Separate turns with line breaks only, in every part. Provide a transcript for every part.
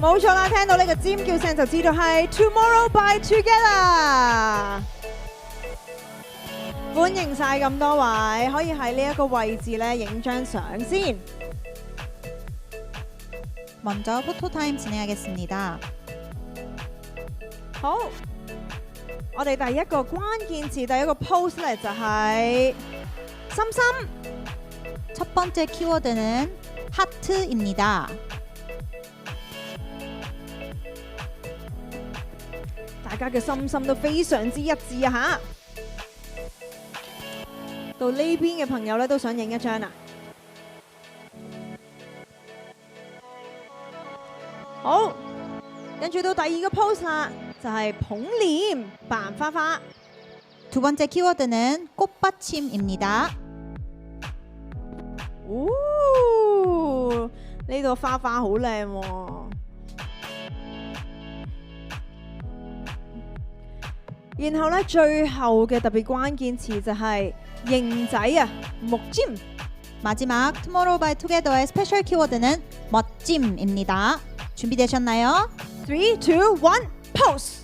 冇錯啦，聽到呢個尖叫聲就知道係 Tomorrow by Together。歡迎晒咁多位，可以喺呢一個位置咧影張相先。
먼저 포토타임 진행하겠습니다.
好，我哋第一個關鍵詞，第一個 post 咧就係心心。
첫 번째 키워드는 하트입니다.
大家嘅心心都非常之一致啊吓！到呢邊嘅朋友咧都想影一張啊！好，跟住到第二個 post 啦，就係捧臉扮花花。
두 번째 키워드는 꽃받침입니다.
呢度花花好靚喎！然後咧，最後嘅特別關鍵詞就係型仔啊，木尖。
마지막 Tomorrow by Together의 스페셜 키워드는 멋짐입니다. 준비되셨나요?
3, 2, 1, pose！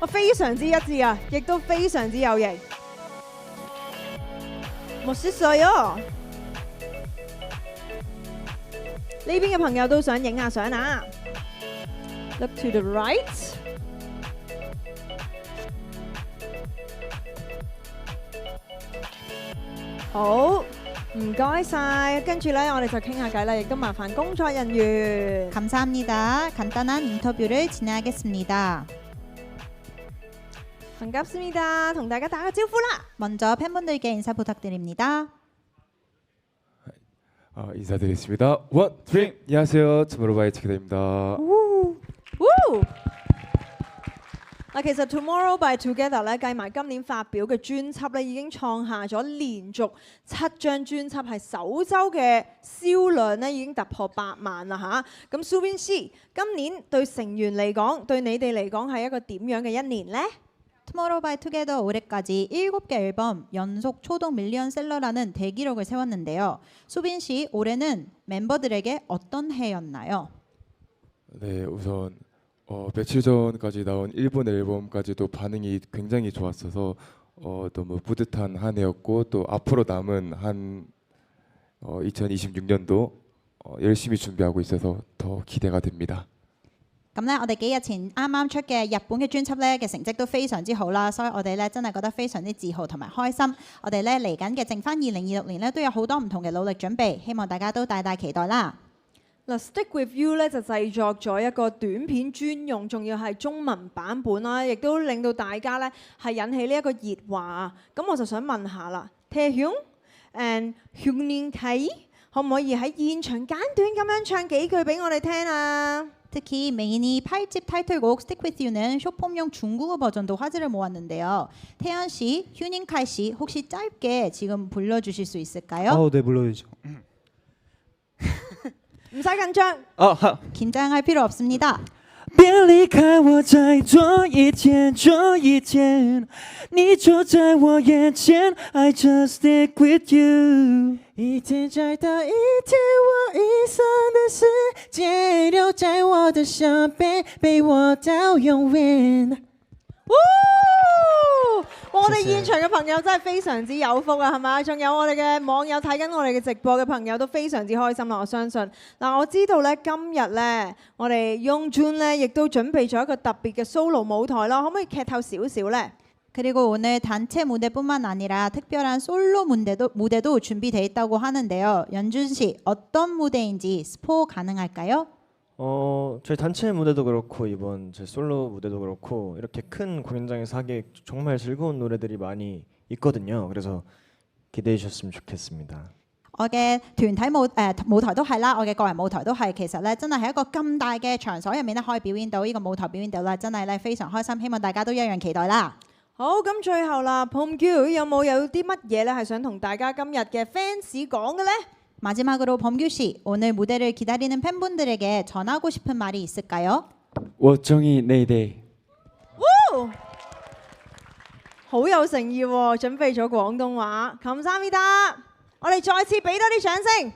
我非常之一致啊，亦都非常之有型。莫斯水哦！呢邊嘅朋友都想影下相啊。Look to the right。 好，唔該晒。跟住咧，我哋就傾下偈啦，亦都麻煩工作人員。
감사합니다. 간단한 인터뷰를 진행하겠습니다.
반갑습니다. 同大家打個招呼啦。
먼저 팬분들께 인사 부탁드립니다.
인사드리겠습니다. 원, 트림! 안녕하세요. 투모로우바이 투게더입니다.
嗱，其實 Tomorrow by Together 咧，計埋今年發表嘅專輯咧，已經創下咗連續7張專輯係首週嘅銷量咧，已經突破8萬啦嚇。咁蘇邊師，今年對成員嚟講，對你哋嚟講係一個點樣嘅一年呢？
Tomorrow by Together 올해까지 7개 앨범 연속 초동 밀리언셀러라는 대기록을 세웠는데요. 수빈 씨, 올해는 멤버들에게 어떤 해였나요?
네, 우선 며칠 전까지 나온 일본 앨범까지도 반응이 굉장히 좋았어서 너무 뿌듯한 한 해였고 또 앞으로 남은 한 2026년도 열심히 준비하고 있어서 더 기대가 됩니다.
咁咧，我哋幾日前啱啱出嘅日本嘅專輯咧嘅成績都非常之好啦，所以我哋咧真係覺得非常之自豪同埋開心。我哋咧嚟緊嘅剩翻2026年咧都有好多唔同嘅努力準備，希望大家都大大期待啦。
嗱，Stick with You 咧就製作咗一個短片專用，仲要係中文版本啦，亦都令到大家咧係引起呢一個熱話。咁我就想問下啦，태형 and 형님K可唔可以喺現場簡短咁樣唱幾句俾我哋聽啊？
특히 메인이 8집 타이틀곡 Stick With You는 쇼폼용 중국어 버전도 화제를 모았는데요. 태연 씨, 휴닝칼 씨 혹시 짧게 지금 불러주실 수 있을까요?
네, 물론이죠.
唔使緊張。
긴장할 필요 없습니다.
别离开我，再多一天，多一天，你就在我眼前。I just stick with you。一天再到一天，我遗失的世界留在我的身邊，陪我到永遠。
我哋現場嘅朋友真係非常之有福啊，係咪？仲有我哋嘅網友睇緊我哋嘅直播嘅朋友都非常之開心啦，我相信。嗱，我知道咧今日咧，我哋 Yoongjun 咧亦都準備咗一個特別嘅 solo 舞台啦，可唔可以劇透少少咧？
그리고 오늘 단체 무대뿐만 아니라 특별한 솔로 무대도 준비되어 있다고 하는데요. 연준 씨, 어떤 무대인지 스포 가능할까요?
저희 단체 무대도 그렇고 이번 제 솔로 무대도 그렇고 이렇게 큰 공연장에서 하기에 정말 즐거운 노래들이 많이 있거든요. 그래서 기대해 주셨으면 좋겠습니다.
我嘅團體舞台都係啦，我嘅個人舞台都係，其實咧真係喺一個咁大嘅場所入面咧，可以表演到呢個舞台表演到啦，真係咧非常開心，希望大家都一樣期待啦。
好，咁最後啦 범규有啲乜嘢咧係想同大家今日嘅 fans 講嘅咧？
마지막으로 범규 씨, 오늘 무대를 기다리는 팬분들에게 전하고 싶은 말이 있을까요?
我中意你哋。
好有誠意喎，準備咗廣東話。감사합니다，我哋再次俾多啲掌聲。